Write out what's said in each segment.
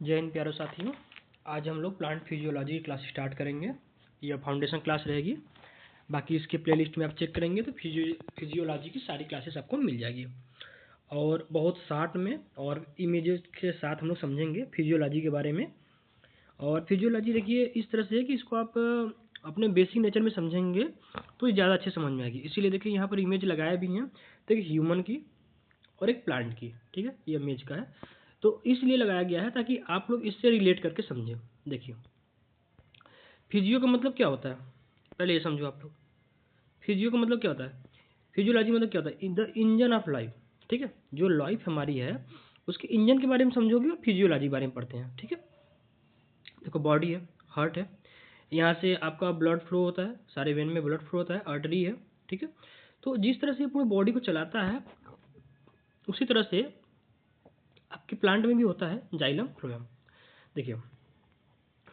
जय हिंद प्यारे साथियों। आज हम लोग प्लांट फिजियोलॉजी की क्लास स्टार्ट करेंगे। यह फाउंडेशन क्लास रहेगी। बाकी इसके प्लेलिस्ट में आप चेक करेंगे तो फिजियोलॉजी की सारी क्लासेस आपको मिल जाएगी और बहुत शार्ट में और इमेजेस के साथ हम लोग समझेंगे फिजियोलॉजी के बारे में। और फिजियोलॉजी देखिए इस तरह से है कि इसको आप अपने बेसिक नेचर में समझेंगे तो ये ज़्यादा अच्छे समझ में आएगी। इसीलिए देखिए यहाँ पर इमेज लगाया भी हैं, तो एक ह्यूमन की और एक प्लांट की, ठीक है, ये इमेज का है, तो इसलिए लगाया गया है ताकि आप लोग इससे रिलेट करके समझें। देखिए फिजियो का मतलब क्या होता है, पहले ये समझो आप लोग। फिजियो का मतलब क्या होता है, फिजियोलॉजी मतलब क्या होता है, द इंजन ऑफ लाइफ। ठीक है, जो लाइफ हमारी है उसके इंजन के बारे में समझोगे और फिजियोलॉजी के बारे में पढ़ते हैं। ठीक है, देखो बॉडी है, हार्ट है, यहाँ से आपका ब्लड फ्लो होता है, सारे वेन में ब्लड फ्लो होता है, आर्टरी है। ठीक है, तो जिस तरह से पूरी बॉडी को चलाता है उसी तरह से आपके प्लांट में भी होता है जाइलम फ्लोएम। देखिए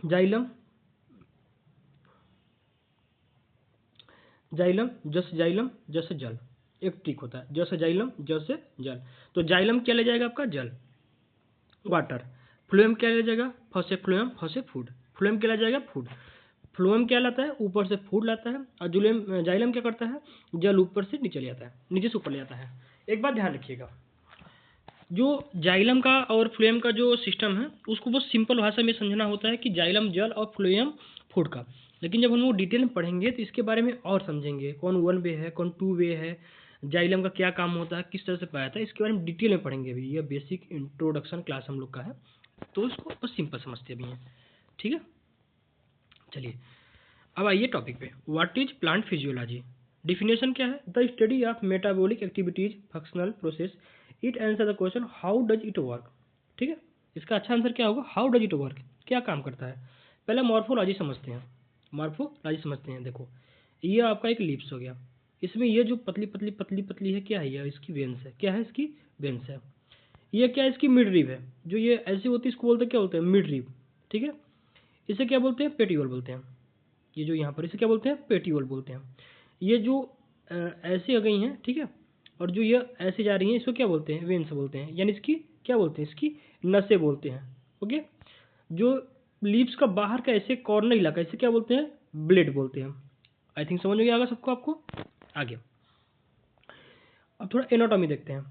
जाइलम जाइलम जैसे जल, एक ट्रिक होता है, जैसे जाइलम जैसे जल। तो जाइलम क्या ले जाएगा आपका, जल, वाटर। फ्लोएम क्या ले जाएगा, first phloem, first food. Phloem क्या ले जाएगा, फूड। फ्लोएम क्या लाता है, ऊपर से फूड लाता है, और जुलेम जाइलम क्या करता है, जल ऊपर से नीचे ले जाता है, नीचे से ऊपर ले जाता है। एक बात ध्यान रखिएगा, जो जाइलम का और फ्लोएम का जो सिस्टम है उसको बहुत सिंपल भाषा में समझना होता है कि जाइलम जल और फ्लोएम फूड का। लेकिन जब हम लोग डिटेल में पढ़ेंगे तो इसके बारे में और समझेंगे, कौन वन वे है, कौन टू वे है, जाइलम का क्या काम होता है, किस तरह से पाया था, इसके बारे में डिटेल में पढ़ेंगे अभी। ये बेसिक इंट्रोडक्शन क्लास हम लोग का है, तो इसको बस सिंपल समझते भी हैं। ठीक है, चलिए अब आइए टॉपिक पे। What is plant physiology? Definition क्या है, the study of metabolic activities functional process. It answer the question how does it work. ठीक है, इसका अच्छा आंसर क्या होगा, हाउ डज इट वर्क, क्या काम करता है। पहले मॉर्फोलॉजी समझते हैं, मॉर्फोलॉजी समझते हैं। देखो ये आपका एक लिप्स हो गया, इसमें ये जो पतली पतली पतली पतली है क्या है, ये इसकी वेन्स है, क्या है इसकी वेन्स है। ये क्या है, इसकी मिड रिब है, जो ये ऐसी होती है इसको बोलते हैं, क्या बोलते हैं, मिड रिब। ठीक है, इसे क्या बोलते हैं, पेटियोल बोलते हैं। ये जो यहाँ पर इसे क्या बोलते हैं, पेटियोल बोलते हैं। ये जो ऐसे आ गई हैं, ठीक है, और जो ये ऐसे जा रही हैं इसको क्या बोलते हैं, वेन्स बोलते हैं, यानी इसकी क्या बोलते हैं, इसकी नसें बोलते हैं। ओके, जो लीव्स का बाहर का ऐसे कॉर्नर इलाका इसे क्या बोलते हैं, ब्लेड बोलते हैं। आई थिंक समझ में आ गया सबको, आपको आगे। अब थोड़ा एनाटॉमी देखते हैं।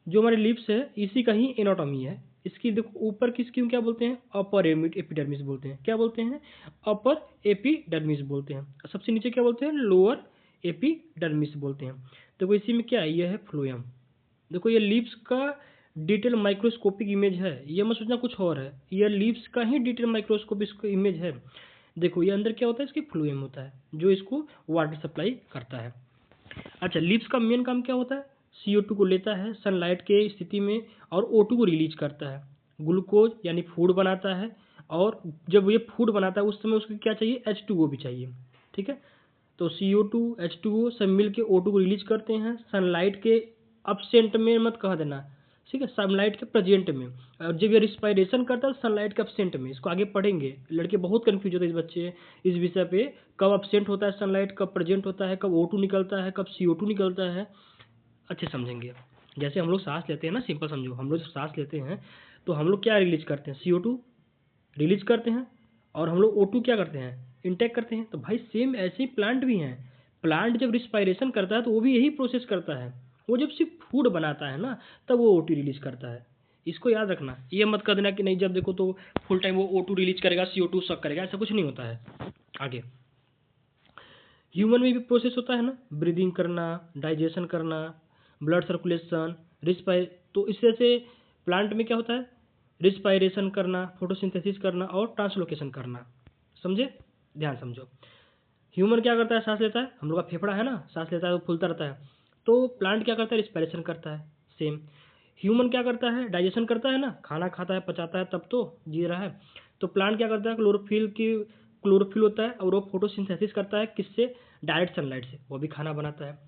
जो हमारे लिप्स है इसी का ही एनाटॉमी है। इसकी देखो ऊपर की स्किन क्या बोलते हैं, अपर एपिडर्मिस बोलते हैं, क्या बोलते हैं, अपर एपिडर्मिस बोलते हैं। सबसे नीचे क्या बोलते हैं, लोअर एपिडर्मिस बोलते हैं। देखो इसी में क्या है, ये है फ्लोएम। देखो ये लिप्स का डिटेल माइक्रोस्कोपिक इमेज है, ये मत सोचना कुछ और है, ये लिप्स का ही डिटेल माइक्रोस्कोपिक इमेज है। देखो ये अंदर क्या होता है, इसकी फ्लोएम होता है जो इसको वाटर सप्लाई करता है। अच्छा, लिप्स का मेन काम क्या होता है, CO2 को लेता है सनलाइट के स्थिति में और O2 को रिलीज करता है, ग्लूकोज यानी फूड बनाता है। और जब ये फूड बनाता है उस समय उसको क्या चाहिए, H2O भी चाहिए। ठीक है, तो CO2 H2O सब मिल के O2 को रिलीज करते हैं सनलाइट के अपसेंट में, मत कह देना, ठीक है, सनलाइट के प्रेजेंट में। और जब ये रिस्पायरेशन करता है सनलाइट के अपसेंट में, इसको आगे पढ़ेंगे, लड़के बहुत कन्फ्यूज होते हैं इस बच्चे इस विषय पे, कब अपसेंट होता है सनलाइट, कब प्रेजेंट होता है, कब O2 निकलता है, कब CO2 निकलता है, अच्छे समझेंगे। जैसे हम लोग सांस लेते हैं ना, सिंपल समझो, हम लोग जब सांस लेते हैं तो हम लोग क्या रिलीज करते हैं, CO2 रिलीज करते हैं, और हम लोग O2 क्या करते हैं, इंटेक करते हैं। तो भाई सेम ऐसे ही प्लांट भी हैं, प्लांट जब रिस्पायरेशन करता है तो वो भी यही प्रोसेस करता है। वो जब सिर्फ फूड बनाता है ना तब वो O2 रिलीज करता है। इसको याद रखना, ये मत कर देना कि नहीं जब देखो तो फुल टाइम वो O2 रिलीज करेगा, CO2 सक करेगा, ऐसा कुछ नहीं होता है। आगे ह्यूमन में भी प्रोसेस होता है ना, ब्रीदिंग करना, डाइजेशन करना, ब्लड सर्कुलेशन, रिस्पायर। तो इस तरह से प्लांट में क्या होता है, रिस्पायरेशन करना, फोटोसिंथेसिस करना और ट्रांसलोकेशन करना। समझे, ध्यान समझो। ह्यूमन क्या करता है, सांस लेता है, हम लोग का फेफड़ा है ना, सांस लेता है तो फूलता रहता है। तो प्लांट क्या करता है, रिस्पायरेशन करता है। सेम ह्यूमन क्या करता है, डाइजेशन करता है ना, खाना खाता है पचाता है तब तो जी रहा है। तो प्लांट क्या करता है, क्लोरोफिल होता है और वो फोटोसिंथेसिस करता है, किससे, डायरेक्ट सनलाइट से, वो भी खाना बनाता है।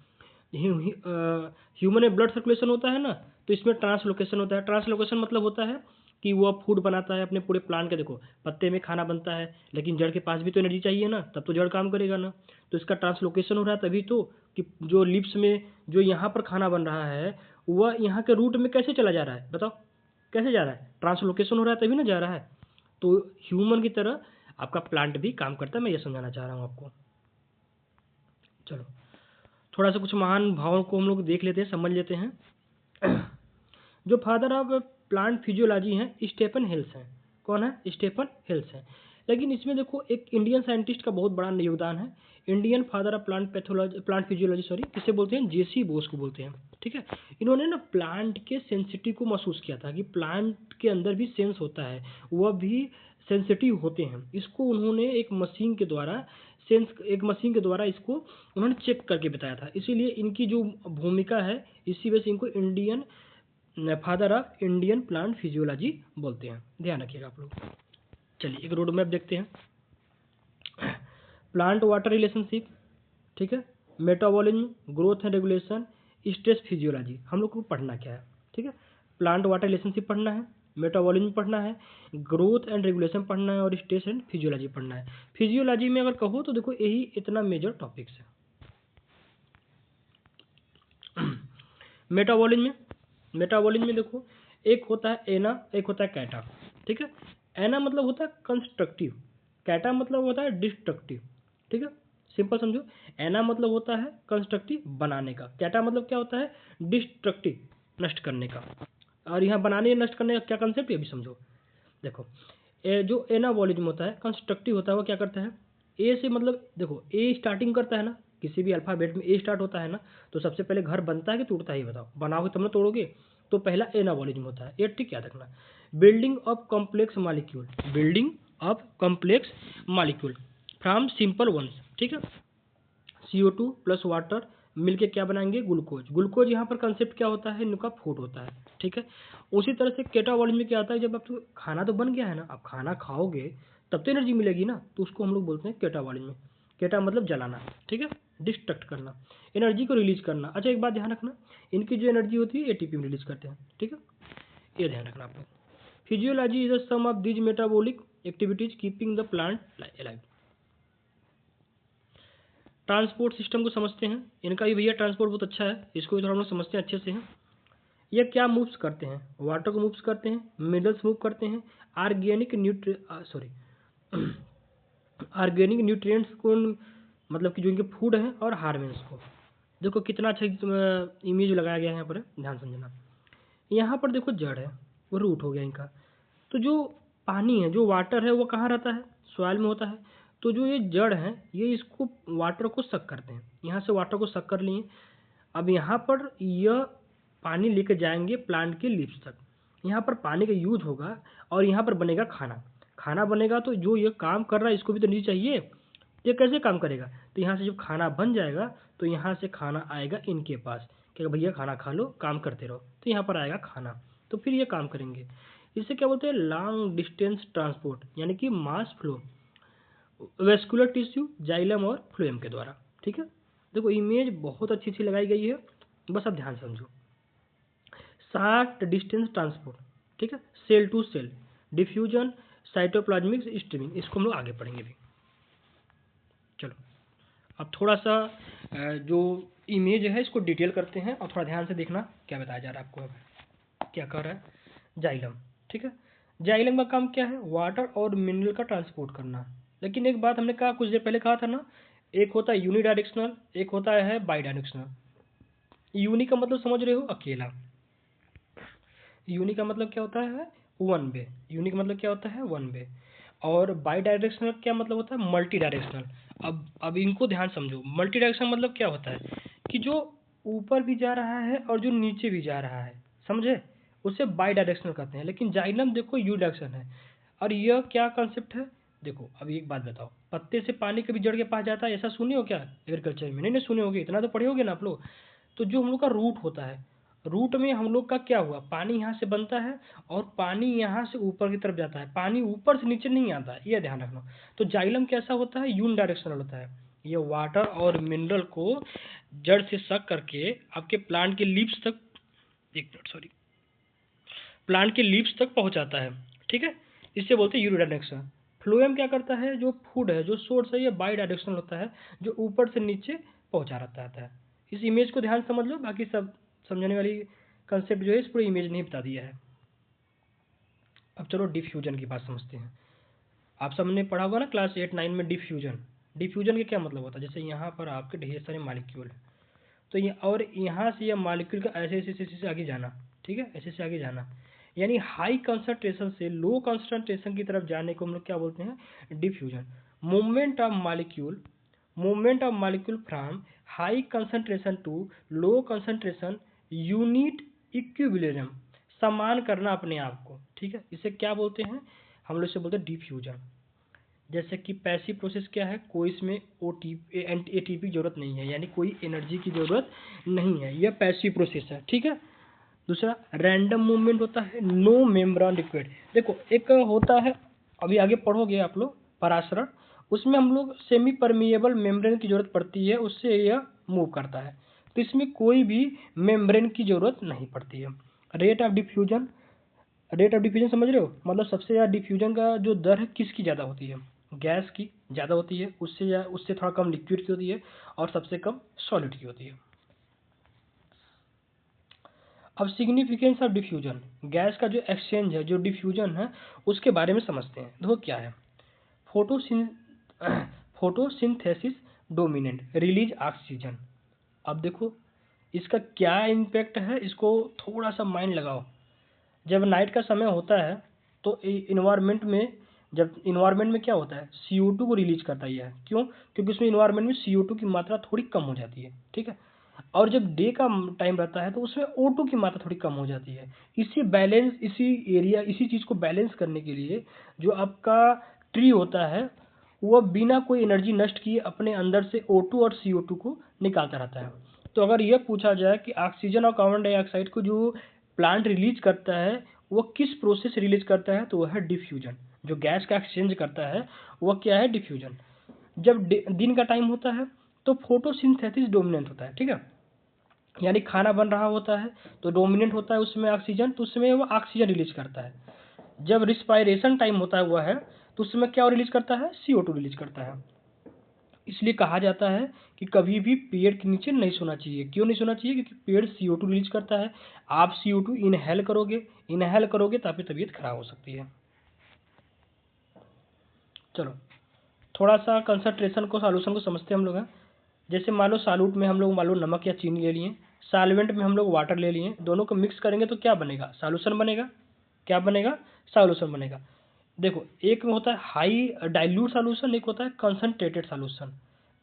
ह्यूमन में ब्लड सर्कुलेशन होता है ना, तो इसमें ट्रांसलोकेशन होता है। ट्रांसलोकेशन मतलब होता है कि वो फूड बनाता है अपने पूरे प्लांट के। देखो पत्ते में खाना बनता है लेकिन जड़ के पास भी तो एनर्जी चाहिए ना, तब तो जड़ काम करेगा ना। तो इसका ट्रांसलोकेशन हो रहा है तभी तो, कि जो लिप्स में जो यहाँ पर खाना बन रहा है वह यहाँ के रूट में कैसे चला जा रहा है, बताओ। कैसे जा रहा है, ट्रांसलोकेशन हो रहा है तभी ना जा रहा है। तो ह्यूमन की तरह आपका प्लांट भी काम करता है, मैं ये समझाना चाह रहा हूँ आपको। चलो थोड़ा सा कुछ महान भावों को हम लोग देख लेते हैं, समझ लेते हैं। जो फादर ऑफ प्लांट फिजियोलॉजी हैं स्टेफन हेल्स हैं। कौन है? स्टेफन हेल्स हैं। लेकिन इसमें देखो एक इंडियन साइंटिस्ट का बहुत बड़ा योगदान है। Indian father of plant pathology, plant physiology sorry, किसे बोलते हैं? जेसी बोस को बोलते हैं। ठीक है, इन्होंने ना प्लांट के सेंसिटिव को महसूस किया था कि प्लांट के अंदर भी सेंस होता है, वह भी सेंसिटिव होते हैं। इसको उन्होंने एक मशीन के द्वारा इसको उन्होंने चेक करके बताया था। इसीलिए इनकी जो भूमिका है, इसी वजह से इनको Indian father of Indian plant physiology बोलते हैं। ध्यान रखिएगा आप लोग। चलिए एक रोड मैप देखते हैं। प्लांट वाटर रिलेशनशिप, ठीक है, metabolism, growth and regulation, stress physiology, हम लोग को पढ़ना क्या है? ठीक है, प्लांट वाटर रिलेशनशिप पढ़ना है, मेटाबॉलिज्म पढ़ना है, ग्रोथ एंड रेगुलेशन पढ़ना है और स्ट्रेस एंड फिजियोलॉजी पढ़ना है। फिजियोलॉजी में अगर कहो तो देखो यही इतना मेजर टॉपिक्स है। मेटाबॉलिज्म में देखो एक होता है एना, एक होता है कैटा। ठीक है, एना मतलब होता है कंस्ट्रक्टिव, कैटा मतलब होता है डिस्ट्रक्टिव। ठीक है, सिंपल समझो। एना मतलब होता है कंस्ट्रक्टिव, बनाने का। कैटा मतलब क्या होता है? डिस्ट्रक्टिव, नष्ट करने का। और यहाँ बनाने नष्ट करने का क्या कंसेप्ट है, ये भी समझो। देखो जो एनाबॉलिज्म होता है, कंस्ट्रक्टिव होता है, वो क्या करता है? ए से मतलब देखो ए स्टार्टिंग करता है ना, किसी भी अल्फाबेट में ए स्टार्ट होता है ना, तो सबसे पहले घर बनता है कि टूटता है ये बताओ? बनाओगे तब ना तोड़ोगे। तो पहला एनाबॉलिज्म होता है, ये ठीक याद रखना। Building of complex molecule, building of complex molecule from simple ones. ठीक है, CO2 प्लस वाटर मिलके क्या बनाएंगे? ग्लूकोज। ग्लूकोज यहाँ पर कंसेप्ट क्या होता है? इनका फूड होता है। ठीक है, उसी तरह से केटाबॉलिज्म में क्या आता है? जब आप खाना तो बन गया है ना, आप खाना खाओगे तब तो एनर्जी मिलेगी ना, तो उसको हम लोग बोलते हैं केटाबॉलिज्म में। केटा मतलब जलाना, ठीक है, डिस्ट्रक्ट करना, एनर्जी को रिलीज करना। अच्छा एक बात ध्यान रखना, इनकी जो एनर्जी होती है एटीपी में रिलीज करते हैं। ठीक है, ये ध्यान रखना आप लोग। Physiology is a sum of these metabolic activities keeping the plant alive. Transport system को समझते हैं, इनका भी भैया ट्रांसपोर्ट बहुत अच्छा है, इसको भी थोड़ा हम लोग समझते हैं अच्छे से हैं। ये क्या मूव्स करते हैं? वाटर को मूव्स करते हैं, मिनरल्स मूव करते हैं, ऑर्गेनिक ऑर्गेनिक न्यूट्रिएंट्स को, मतलब कि जो इनके फूड हैं, और हार्मोन्स को। देखो कितना अच्छा इमेज लगाया गया है यहाँ पर, ध्यान समझना। यहाँ पर देखो जड़ है, वो रूट हो गया इनका। तो जो पानी है, जो वाटर है, वो कहाँ रहता है? सॉइल में होता है। तो जो ये जड़ है, ये इसको वाटर को सक करते हैं, यहाँ से वाटर को सक कर लिए। अब यहाँ पर यह पानी लेकर जाएंगे प्लांट के लीव्स तक, यहाँ पर पानी का यूज होगा और यहाँ पर बनेगा खाना। खाना बनेगा तो जो ये काम कर रहा है इसको भी तो एनर्जी चाहिए। ये कैसे काम करेगा? तो यहाँ से जब खाना बन जाएगा तो यहाँ से खाना आएगा इनके पास कि भैया खाना खा लो, काम करते रहो, तो यहाँ पर आएगा खाना, तो फिर ये काम करेंगे। इसे क्या बोलते हैं? लॉन्ग डिस्टेंस ट्रांसपोर्ट, यानी कि mass flow vascular tissue, xylem और फ्लोएम के द्वारा। ठीक है, देखो इमेज बहुत अच्छी सी लगाई गई है, बस अब ध्यान समझो। शॉर्ट डिस्टेंस ट्रांसपोर्ट, ठीक है, cell to cell diffusion, cytoplasmic streaming, इसको हम लोग आगे पढ़ेंगे भी। चलो अब थोड़ा सा जो इमेज है इसको डिटेल करते हैं और थोड़ा ध्यान से देखना क्या बताया जा रहा है आपको। अब क्या कर रहा है? जाइलम, ठीक है, जाइलम का काम क्या है? वाटर और मिनरल का ट्रांसपोर्ट करना। लेकिन एक बात हमने कहा, कुछ देर पहले कहा था ना, एक होता है यूनिडायरेक्शनल, एक होता है बाई डायरेक्शनल। यूनि का मतलब समझ रहे हो? अकेला। यूनि का मतलब क्या होता है? One way. यूनि का मतलब क्या होता है? One way. और बाई डायरेक्शनल क्या मतलब होता है? Multi directional. अब इनको ध्यान समझो। मल्टी डायरेक्शनल मतलब क्या होता है? कि जो ऊपर भी जा रहा है और जो नीचे भी जा रहा है, समझे, उसे बाई डायरेक्शनल कहते हैं। लेकिन जाइलम देखो यू डायरेक्शन है। और यह क्या कंसेप्ट है? देखो अब एक बात बताओ, पत्ते से पानी कभी जड़ के पास जाता है, ऐसा सुने हो क्या एग्रीकल्चर में? नहीं सुने होगे, इतना तो पढ़े होगे ना आप लोग। तो जो हम लोग का रूट होता है, रूट में हम लोग का क्या हुआ? पानी यहाँ से बनता है और पानी यहाँ से ऊपर की तरफ जाता है, पानी ऊपर से नीचे नहीं आता है, ये ध्यान रखना। तो जाइलम कैसा होता है? यून डायरेक्शनल होता है। ये वाटर और मिनरल को जड़ से सक करके आपके प्लांट के लीव्स तक, एक मिनट सॉरी, प्लांट के लीव्स तक पहुंचाता है। ठीक है, इससे बोलते हैं यूनिडायरेक्शनल। फ्लोएम क्या करता है? जो फूड है, जो सोर्स है, ये बाई डायरेक्शनल होता है, जो ऊपर से नीचे पहुंचा रहता है। इस इमेज को ध्यान समझ लो, बाकी सब समझने वाली कंसेप्ट जो है इस पूरे इमेज ने बता दिया है। अब चलो डिफ्यूजन की बात समझते हैं। आप सबने पढ़ा होगा ना क्लास 8-9 में डिफ्यूजन। डिफ्यूजन का क्या मतलब होता है? जैसे यहाँ पर आपके ढेर सारे मॉलिक्यूल हैं, तो ये और यहाँ से ये मॉलिक्यूल का ऐसे ऐसे ऐसे ऐसे आगे जाना, ठीक है, ऐसे ऐसे आगे जाना, यानी हाई कंसंट्रेशन से लो कंसंट्रेशन की तरफ जाने को हम लोग क्या बोलते हैं? Diffusion. Movement of molecule from high concentration to low concentration, unit equilibrium, समान करना अपने आप को, ठीक है, इसे क्या बोलते हैं? हम लोग इसे बोलते हैं डिफ्यूजन। जैसे कि पैसिव प्रोसेस क्या है? कोई इसमें एटीपी की जरूरत नहीं है, यानी कोई एनर्जी की जरूरत नहीं है, यह पैसिव प्रोसेस है, ठीक है। दूसरा रैंडम मूवमेंट होता है, नो मेम्ब्रेन लिक्विड। देखो एक होता है, अभी आगे पढ़ोगे आप लोग, पराशरण, उसमें हम लोग सेमी परमिएबल मेम्ब्रेन की जरूरत पड़ती है, उससे यह मूव करता है। तो इसमें कोई भी मेम्ब्रेन की जरूरत नहीं पड़ती है। रेट ऑफ डिफ्यूजन समझ रहे हो? मतलब सबसे ज़्यादा डिफ्यूजन का जो दर है किसकी ज़्यादा होती है? गैस की ज़्यादा होती है, उससे थोड़ा कम लिक्विड की होती है, और सबसे कम सॉलिड की होती है। अब सिग्निफिकेंस ऑफ डिफ्यूजन, गैस का जो एक्सचेंज है, जो डिफ्यूजन है, उसके बारे में समझते हैं। देखो क्या है, फोटोसिन फोटोसिंथेसिस डोमिनेंट, रिलीज ऑक्सीजन। अब देखो इसका क्या इम्पैक्ट है, इसको थोड़ा सा माइंड लगाओ। जब नाइट का समय होता है तो इन्वायरमेंट में, जब इन्वायरमेंट में क्या होता है, CO2 को रिलीज करता ही है। क्यों? क्योंकि उसमें इन्वायरमेंट में CO2 की मात्रा थोड़ी कम हो जाती है, ठीक है। और जब डे का टाइम रहता है तो उसमें O2 की मात्रा थोड़ी कम हो जाती है। इसी चीज़ को बैलेंस करने के लिए जो आपका ट्री होता है, वह बिना कोई एनर्जी नष्ट किए अपने अंदर से O2 और CO2 को निकालता रहता है। तो अगर यह पूछा जाए कि ऑक्सीजन और कार्बन डाइऑक्साइड को जो प्लांट रिलीज करता है, वो किस प्रोसेस रिलीज करता है, तो वह है डिफ्यूजन। जो गैस का एक्सचेंज करता है वह क्या है? डिफ्यूजन। जब दिन का टाइम होता है तो फोटोसिंथेसिस डोमिनेंट होता है, ठीक है, यानी खाना बन रहा होता है तो डोमिनेंट होता है उसमें ऑक्सीजन, तो उसमें वो ऑक्सीजन रिलीज करता है। जब रिस्पायरेशन टाइम होता है वह है, तो उसमें क्या रिलीज करता है? CO2 रिलीज करता है। इसलिए कहा जाता है कि कभी भी पेड़ के नीचे नहीं सोना चाहिए। क्यों नहीं सोना चाहिए? क्योंकि पेड़ CO2 रिलीज करता है, आप CO2 इनहेल करोगे तो आपकी तबीयत खराब हो सकती है। चलो थोड़ा सा कंसंट्रेशन को, सॉल्यूशन को समझते हैं हम लोग हैं। जैसे मान लो सॉल्यूट में हम लोग मान लो नमक या चीनी ले लिए, सॉल्वेंट में हम लोग वाटर ले लिए, दोनों को मिक्स करेंगे तो क्या बनेगा? सॉल्यूशन बनेगा। क्या बनेगा? सॉल्यूशन बनेगा। देखो एक में होता है हाई डाइल्यूट सॉल्यूशन, एक होता है कंसंट्रेटेड सॉल्यूशन।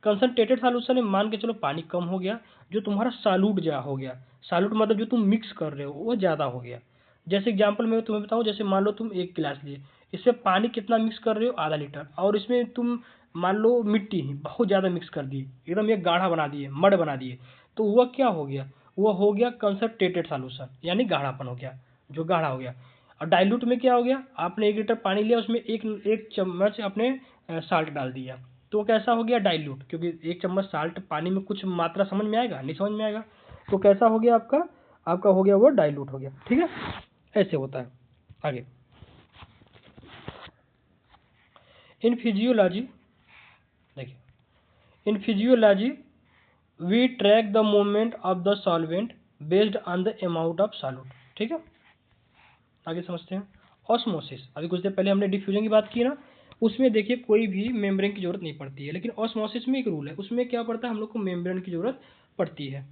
कंसंट्रेटेड सॉल्यूशन में मान के चलो पानी कम हो गया, जो तुम्हारा सालूट जा हो गया। सालूट मतलब जो तुम मिक्स कर रहे हो वो ज़्यादा हो गया। जैसे एग्जांपल मैं तुम्हें बताऊं, जैसे मान लो तुम 1 गिलास लिए, इसमें पानी कितना मिक्स कर रहे हो? आधा लीटर। और इसमें तुम मान लो मिट्टी ही बहुत ज़्यादा मिक्स कर दी, एकदम एक गाढ़ा बना दिए, मड बना दिए, तो वह क्या हो गया? वह हो गया कंसंट्रेटेड सॉल्यूशन, यानी गाढ़ापन हो गया, जो गाढ़ा हो गया। और डाइल्यूट में क्या हो गया? आपने 1 लीटर पानी लिया, उसमें एक एक चम्मच आपने साल्ट डाल दिया, तो कैसा हो गया? डाइल्यूट। क्योंकि 1 चम्मच साल्ट पानी में कुछ मात्रा समझ में आएगा? नहीं समझ में आएगा। तो कैसा हो गया आपका? आपका हो गया वो डाइल्यूट हो गया, ठीक है। ऐसे होता है। आगे इन फिजियोलॉजी, देखिए in physiology we track the movement of the solvent based on the amount of solute, ठीक है। आगे समझते हैं ऑस्मोसिस। अभी कुछ देर पहले हमने डिफ्यूजन की बात की ना, उसमें देखिए कोई भी मेम्ब्रेन की जरूरत नहीं पड़ती है, लेकिन ऑस्मोसिस में एक रूल है, उसमें क्या पड़ता है? हम लोग को मेम्ब्रेन की जरूरत पड़ती है।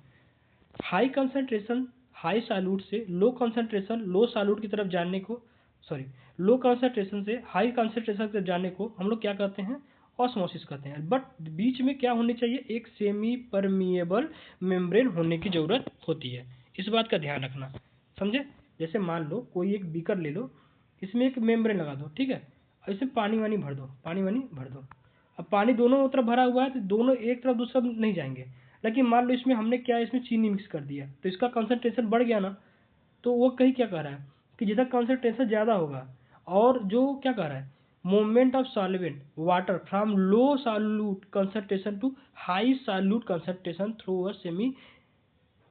हाई कंसंट्रेशन हाई सॉल्यूट से लो कंसंट्रेशन लो सॉल्यूट की तरफ जाने को, सॉरी, लो कंसंट्रेशन से हाई कंसंट्रेशन की तरफ जाने को हम लोग क्या कहते हैं? ऑस्मोसिस कहते हैं। बट बीच में क्या होनी चाहिए? एक सेमी परमिएबल मेम्ब्रेन होने की जरूरत होती है। इस बात का ध्यान रखना, समझे? जैसे मान लो कोई एक बीकर ले लो, इसमें एक मेम्ब्रेन लगा दो, ठीक है, और इसमें पानी वानी भर दो, पानी वानी भर दो। अब पानी दोनों तरफ भरा हुआ है तो दोनों एक तरफ दूसरा नहीं जाएंगे। लेकिन मान लो इसमें हमने क्या, इसमें चीनी मिक्स कर दिया, तो इसका कंसंट्रेशन बढ़ गया ना। तो वो कहीं क्या कह रहा है कि जितना कंसंट्रेशन ज़्यादा होगा, और जो क्या कह रहा है, movement of solvent water from low solute concentration to high solute concentration through a semi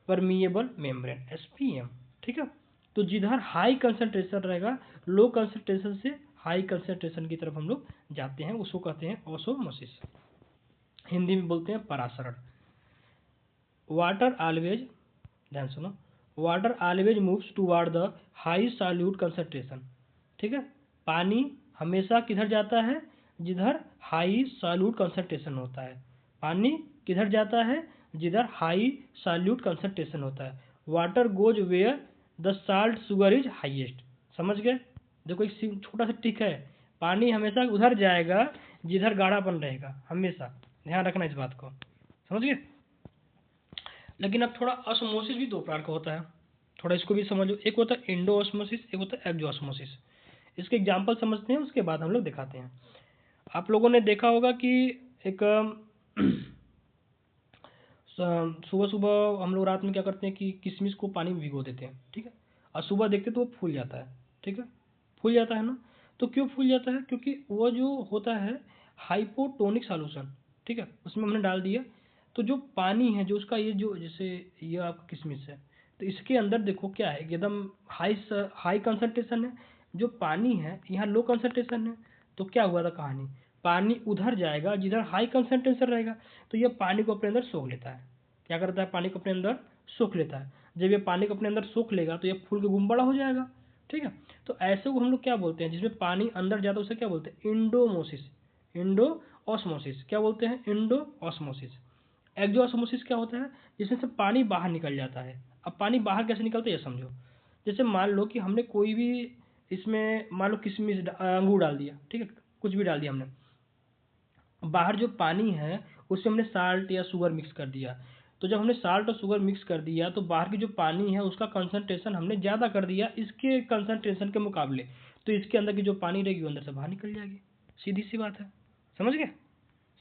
permeable membrane, SPM, ठीक है। तो जिधर हाई कंसंट्रेशन रहेगा, लो कंसंट्रेशन से हाई कंसंट्रेशन की तरफ हम लोग जाते हैं, उसको कहते हैं ऑस्मोसिस, हिंदी में बोलते हैं परासरण। वाटर ऑलवेज, ध्यान सुनो, water always moves toward the high solute concentration, ठीक है। पानी हमेशा किधर जाता है, जिधर हाई सॉल्यूट कंसंट्रेशन होता है। पानी किधर जाता है, जिधर हाई सॉल्यूट कंसंट्रेशन होता है। Water goes where the salt sugar is highest. समझ गए। देखो एक छोटा सा ट्रिक है, पानी हमेशा उधर जाएगा जिधर गाढ़ापन रहेगा, हमेशा ध्यान रखना इस बात को, समझ गए। लेकिन अब थोड़ा ऑस्मोसिस भी दो प्रकार का होता है, थोड़ा इसको भी समझो। एक होता है इंडोऑस्मोसिस, एक होता है एक्सोऑस्मोसिस। इसके एग्जाम्पल समझते हैं, उसके बाद हम लोग दिखाते हैं। आप लोगों ने देखा होगा कि एक सुबह सुबह हम लोग रात में क्या करते हैं कि किशमिश को पानी में भिगो देते हैं, ठीक है। और सुबह देखते तो वो फूल जाता है, ठीक है, फूल जाता है ना। तो क्यों फूल जाता है, क्योंकि वो जो होता है हाइपोटोनिक सॉल्यूशन, ठीक है, उसमें हमने डाल दिया। तो जो पानी है, जो उसका ये जो जैसे ये आपका किशमिश है, तो इसके अंदर देखो क्या है, एकदम हाई कंसंट्रेशन है। जो पानी है यहाँ लो कंसंट्रेशन है। तो क्या हुआ था कहानी, पानी उधर जाएगा जिधर हाई कंसंट्रेशन रहेगा। तो ये पानी को अपने अंदर सोख लेता है। क्या करता है, पानी को अपने अंदर सोख लेता है। जब ये पानी को अपने अंदर सोख लेगा तो ये फूल के गुम बड़ा हो जाएगा, ठीक है। तो ऐसे को हम लोग क्या बोलते हैं, जिसमें पानी अंदर जाता है उसे क्या बोलते हैं, इंडोमोसिस। इंडो ऑस्मोसिस क्या बोलते हैं, इंडो ऑस्मोसिस। एक्सोऑस्मोसिस क्या होता है, जिसमें से पानी बाहर निकल जाता है। अब पानी बाहर कैसे निकलता है ये समझो। जैसे मान लो कि हमने कोई भी इसमें मान लो किशमिश अंगूर डाल दिया, ठीक है, कुछ भी डाल दिया हमने। बाहर जो पानी है उसमें हमने साल्ट या शुगर मिक्स कर दिया। तो जब हमने साल्ट और शुगर मिक्स कर दिया तो बाहर की जो पानी है उसका कंसंट्रेशन हमने ज़्यादा कर दिया इसके कंसंट्रेशन के मुकाबले। तो इसके अंदर की जो पानी रहेगी वो अंदर से बाहर निकल जाएगी। सीधी सी बात है, समझ गए।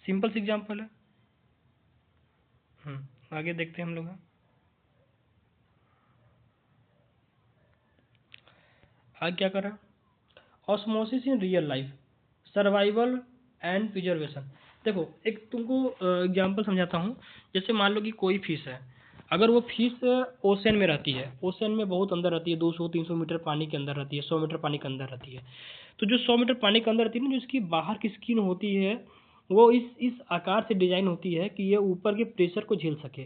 सिंपल सी एग्जाम्पल है। आगे देखते हैं हम लोग। आगे क्या कर रहा है, osmosis in real life, survival and preservation. देखो एक तुमको एग्जांपल समझाता हूँ। जैसे मान लो कि कोई फिश है, अगर वो फिश ओशन में रहती है, ओशन में बहुत अंदर रहती है, 200-300 मीटर पानी के अंदर रहती है, 100 मीटर पानी के अंदर रहती है। तो जो 100 मीटर पानी के अंदर रहती है ना, जो इसकी बाहर की स्किन होती है वो इस आकार से डिजाइन होती है कि ये ऊपर के प्रेशर को झेल सके।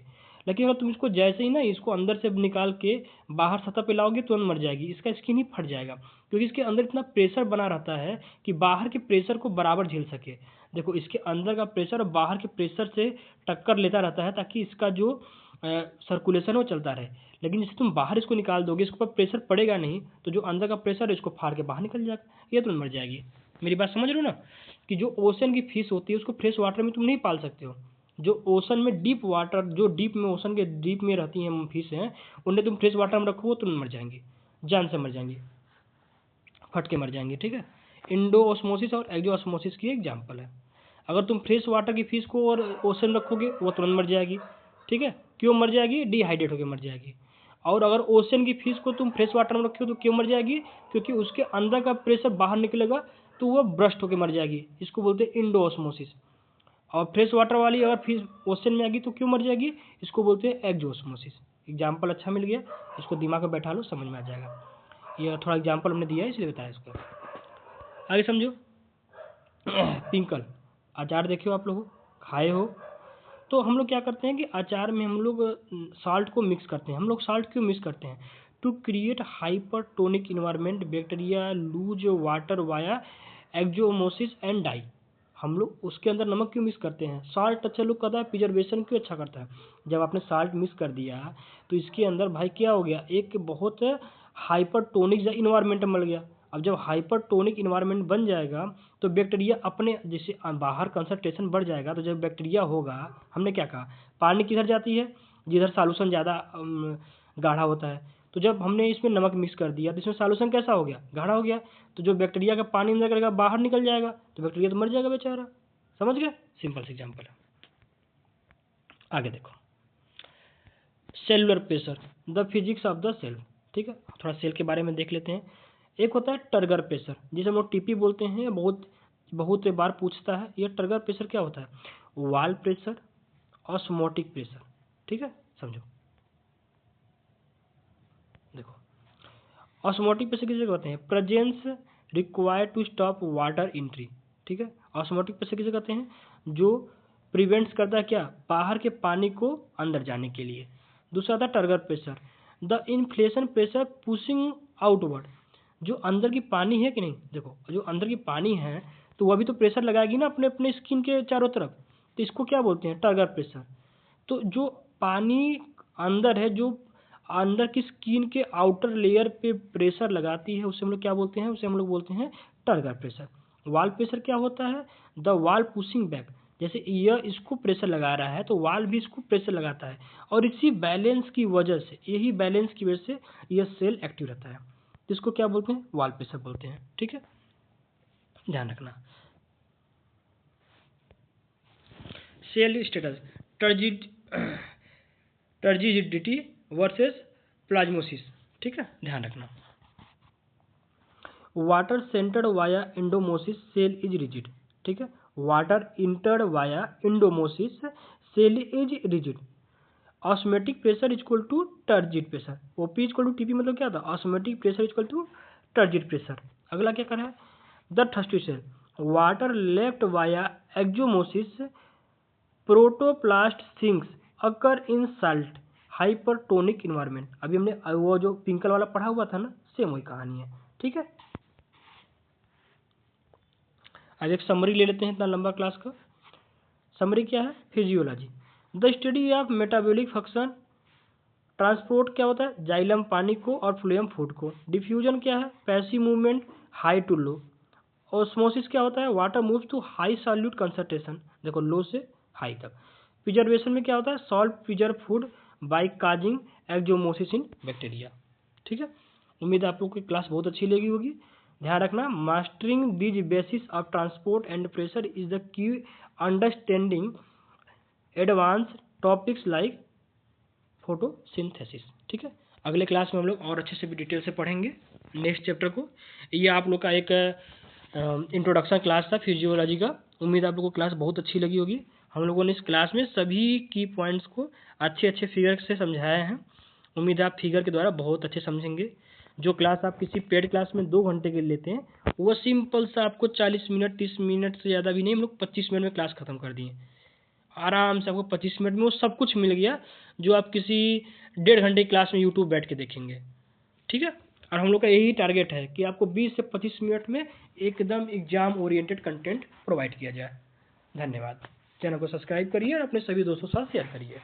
लेकिन अगर तुम इसको जैसे ही ना इसको अंदर से निकाल के बाहर सतह पे लाओगे तुरंत मर जाएगी, इसका स्किन ही फट जाएगा। क्योंकि इसके अंदर इतना प्रेशर बना रहता है कि बाहर के प्रेशर को बराबर झेल सके। देखो इसके अंदर का प्रेशर और बाहर के प्रेशर से टक्कर लेता रहता है ताकि इसका जो सर्कुलेशन वो चलता रहे। लेकिन जैसे तुम बाहर इसको निकाल दोगे, इसके ऊपर प्रेशर पड़ेगा नहीं, तो जो अंदर का प्रेशर है इसको फाड़ के बाहर निकल जाएगा, ये तुम मर जाएगी। मेरी बात समझ रहे हो ना, कि जो ओशन की फिश होती है उसको फ्रेश वाटर में तुम नहीं पाल सकते हो। जो ओशन में डीप वाटर, जो डीप में ओशन के डीप में रहती हैं फिश हैं, उन्हें तुम फ्रेश वाटर में रखो तो मर जाएंगी, जान से मर जाएंगी, फट के मर जाएंगे, ठीक है। इंडो ऑस्मोसिस और एक्सो ऑस्मोसिस की एग्जाम्पल है। अगर तुम फ्रेश वाटर की फिश को और ओशन रखोगे वो तुरंत मर जाएगी, ठीक है। क्यों मर जाएगी, डिहाइड्रेट होकर मर जाएगी। और अगर ओशन की फिश को तुम फ्रेश वाटर में रखो तो क्यों मर जाएगी, क्योंकि उसके अंदर का प्रेशर बाहर निकलेगा तो वह ब्रस्ट होकर मर जाएगी। इसको बोलते हैं इंडो ऑस्मोसिस। और फ्रेश वाटर वाली अगर फिश ओशन में आएगी तो क्यों मर जाएगी, इसको बोलते हैं एक्सोऑस्मोसिस। एग्जाम्पल अच्छा मिल गया, इसको दिमाग में बैठा लो, समझ में आ जाएगा। ये थोड़ा एग्जाम्पल हमने दिया है इसलिए बताया इसको। आगे समझो। पिंकल अचार देखे हो आप लोग, खाए हो। तो हम लोग क्या करते हैं कि अचार में हम लोग साल्ट को मिक्स करते हैं। हम लोग साल्ट क्यों मिक्स करते हैं, to create hypertonic environment, bacteria lose water via exosmosis and die. हम लोग उसके अंदर नमक क्यों मिक्स करते हैं, साल्ट अच्छा लुक करता है, प्रिजर्वेशन क्यों अच्छा करता है। जब आपने साल्ट मिक्स कर दिया तो इसके अंदर भाई क्या हो गया, एक बहुत हाइपरटोनिक इन्वायरमेंट बन गया। अब जब हाइपरटोनिक इन्वायरमेंट बन जाएगा तो बैक्टीरिया अपने जैसे बाहर कंसंट्रेशन बढ़ जाएगा। तो जब बैक्टीरिया होगा, हमने क्या कहा, पानी किधर जाती है, जिधर सॉल्यूशन ज़्यादा गाढ़ा होता है। तो जब हमने इसमें नमक मिक्स कर दिया तो इसमें सॉल्यूशन कैसा हो गया, गाढ़ा हो गया। तो जो बैक्टीरिया का पानी अंदर करेगा बाहर निकल जाएगा, तो बैक्टीरिया तो मर जाएगा बेचारा। समझ गए, सिंपल सी एग्जाम्पल है। आगे देखो, cellular pressure, the physics of the cell. ठीक है, थोड़ा सेल के बारे में देख लेते हैं। एक होता है टर्गर प्रेशर, जिसे हम लोग टीपी बोलते हैं, बहुत बहुत बार पूछता है। यह टर्गर प्रेशर क्या होता है, वाल प्रेशर, ऑस्मोटिक प्रेशर। ठीक है, समझो। देखो ऑस्मोटिक प्रेशर किसे कहते हैं, presence required to stop water entry. ठीक है, ऑस्मोटिक प्रेशर किसे कहते हैं, जो प्रिवेंट्स करता है क्या, बाहर के पानी को अंदर जाने के लिए। दूसरा था turgor pressure, the inflation pressure pushing outward, जो अंदर की पानी है कि नहीं, देखो जो अंदर की पानी है तो वह भी तो प्रेशर लगाएगी ना अपने अपने स्किन के चारों तरफ, तो इसको क्या बोलते हैं, टर्गर प्रेशर। तो जो पानी अंदर है, जो अंदर की स्किन के आउटर लेयर पे प्रेशर लगाती है, उसे हम लोग क्या बोलते हैं, उसे हम लोग बोलते हैं टर्गर प्रेशर। वाल प्रेशर क्या होता है, द वाल पुशिंग बैक, जैसे यह इसको प्रेशर लगा रहा है तो वाल भी इसको प्रेशर लगाता है, और इसी बैलेंस की वजह से, यही बैलेंस की वजह से यह सेल एक्टिव रहता है, तो इसको क्या बोलते हैं, वाल प्रेशर बोलते हैं। ठीक है, ध्यान रखना। Cell status, turgid turgidity versus plasmolysis. ठीक है, ध्यान रखना। Water entered via endosmosis cell is rigid. ठीक है, water entered via endosmosis cell is rigid. Osmotic pressure equal to turgid pressure. OP equal to TP मतलब क्या था, osmotic pressure equal to turgid pressure. अगला क्या कर रहा है, the thirsty cell water left via exosmosis protoplast sinks occur in salt hypertonic environment. अभी हमने वो जो पिंकल वाला पढ़ा हुआ था ना, सेम वही कहानी है। ठीक है, आज एक समरी ले लेते हैं, इतना लंबा क्लास का। समरी क्या है, physiology, the study of metabolic function. Transport क्या होता है, जाइलम पानी को और फ्लोएम फूड को। डिफ्यूजन क्या है, passive movement high to low. Osmosis क्या होता है, water moves to high solute concentration, देखो लो से हाई तक। प्रिजर्वेशन में क्या होता है, salt preserve food by causing exosmosis in bacteria. ठीक है, उम्मीद है आप लोग की क्लास बहुत अच्छी लगी होगी। ध्यान रखना, mastering these basis of transport and pressure is the key understanding advance topics like photosynthesis. ठीक है, अगले क्लास में हम लोग और अच्छे से भी डिटेल से पढ़ेंगे नेक्स्ट चैप्टर को। ये आप लोग का एक इंट्रोडक्शन क्लास था फिजियोलॉजी का। उम्मीद आप लोगों को क्लास बहुत अच्छी लगी होगी। हम लोगों ने इस क्लास में सभी की पॉइंट्स को अच्छे अच्छे फिगर से समझाया है। उम्मीद है आप फिगर के द्वारा बहुत अच्छे समझेंगे। जो क्लास आप किसी पेड क्लास में 2 घंटे के लेते हैं, वो सिंपल सा आपको 40 मिनट 30 मिनट से ज़्यादा भी नहीं, हम लोग 25 मिनट में क्लास खत्म कर दिए। आराम से आपको 25 मिनट में वो सब कुछ मिल गया जो आप किसी 1.5 घंटे की क्लास में यूट्यूब बैठ के देखेंगे। ठीक है, और हम लोग का यही टारगेट है कि आपको 20 से 25 मिनट में एकदम एग्जाम ओरिएंटेड कंटेंट प्रोवाइड किया जाए। धन्यवाद। चैनल को सब्सक्राइब करिए और अपने सभी दोस्तों के साथ शेयर करिए।